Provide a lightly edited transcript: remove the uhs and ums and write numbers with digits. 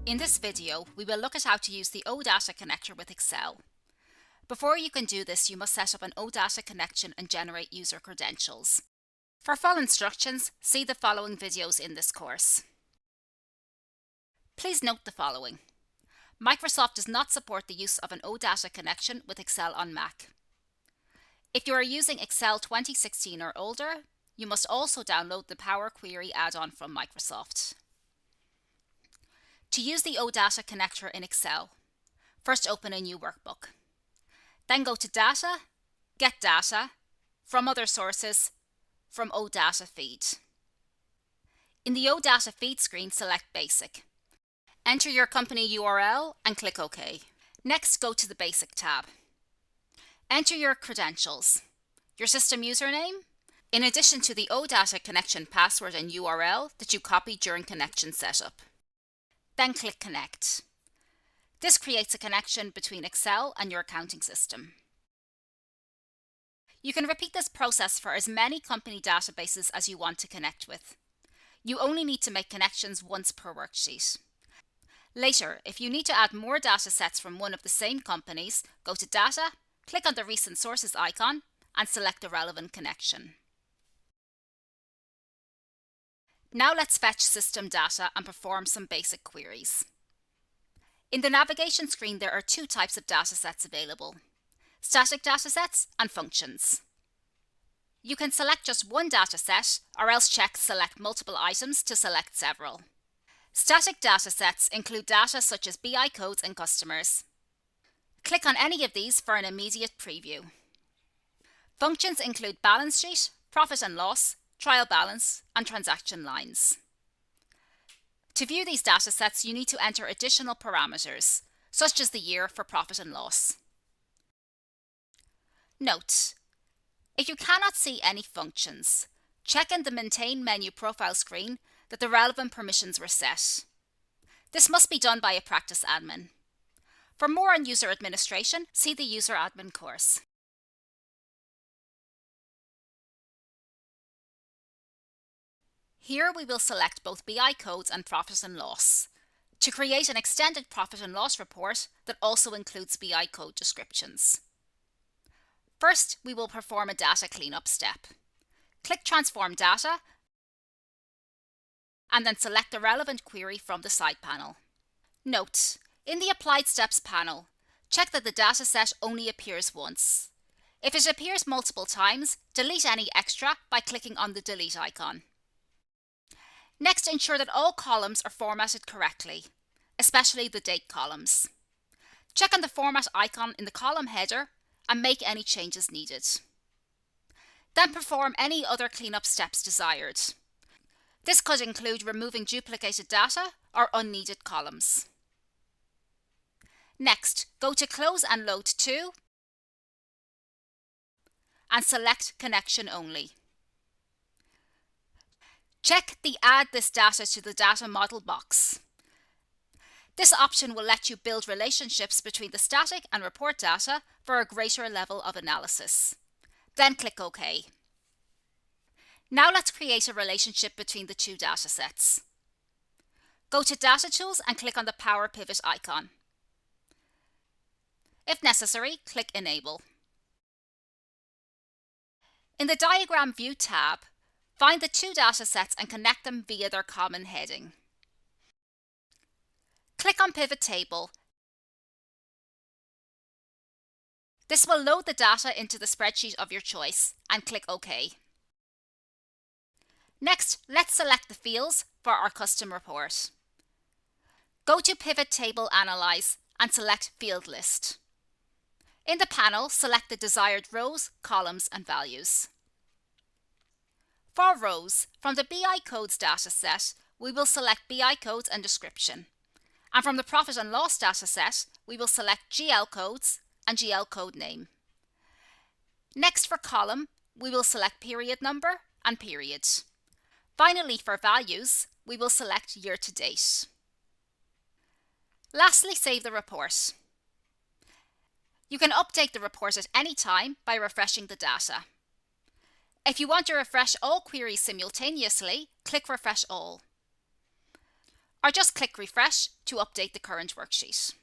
In this video, we will look at how to use the OData connector with Excel. Before you can do this, you must set up an OData connection and generate user credentials. For full instructions, see the following videos in this course. Please note the following. Microsoft does not support the use of an OData connection with Excel on Mac. If you are using Excel 2016 or older, you must also download the Power Query add-on from Microsoft. To use the OData connector in Excel, first open a new workbook. Then go to Data, Get Data, From Other Sources, from OData Feed. In the OData Feed screen, select Basic. Enter your company URL and click OK. Next, go to the Basic tab. Enter your credentials, your system username, in addition to the OData connection password and URL that you copied during connection setup. Then click Connect. This creates a connection between Excel and your accounting system. You can repeat this process for as many company databases as you want to connect with. You only need to make connections once per worksheet. Later, if you need to add more data sets from one of the same companies, go to Data, click on the Recent Sources icon, and select the relevant connection. Now let's fetch system data and perform some basic queries. In the navigation screen, there are two types of datasets available: static datasets and functions. You can select just one dataset or else check Select Multiple Items to select several. Static datasets include data such as BI codes and customers. Click on any of these for an immediate preview. Functions include balance sheet, profit and loss, trial balance, and transaction lines. To view these datasets, you need to enter additional parameters, such as the year for profit and loss. Note: if you cannot see any functions, check in the Maintain menu profile screen that the relevant permissions were set. This must be done by a practice admin. For more on user administration, see the User Admin course. Here we will select both BI codes and profit and loss to create an extended profit and loss report that also includes BI code descriptions. First, we will perform a data cleanup step. Click Transform Data and then select the relevant query from the side panel. Note: in the Applied Steps panel, check that the dataset only appears once. If it appears multiple times, delete any extra by clicking on the Delete icon. Next, ensure that all columns are formatted correctly, especially the date columns. Check on the Format icon in the column header and make any changes needed. Then perform any other cleanup steps desired. This could include removing duplicated data or unneeded columns. Next, go to Close and Load To and select Connection Only. Check the Add this data to the data model box. This option will let you build relationships between the static and report data for a greater level of analysis. Then click OK. Now let's create a relationship between the two datasets. Go to Data Tools and click on the Power Pivot icon. If necessary, click Enable. In the Diagram View tab, find the two datasets and connect them via their common heading. Click on Pivot Table. This will load the data into the spreadsheet of your choice and click OK. Next, let's select the fields for our custom report. Go to Pivot Table Analyze and select Field List. In the panel, select the desired rows, columns, and values. For rows, from the BI codes dataset, we will select BI codes and description. And from the profit and loss dataset, we will select GL codes and GL code name. Next, for column, we will select period number and period. Finally, for values, we will select year to date. Lastly, save the report. You can update the report at any time by refreshing the data. If you want to refresh all queries simultaneously, click Refresh All. or just click refresh to update the current worksheet.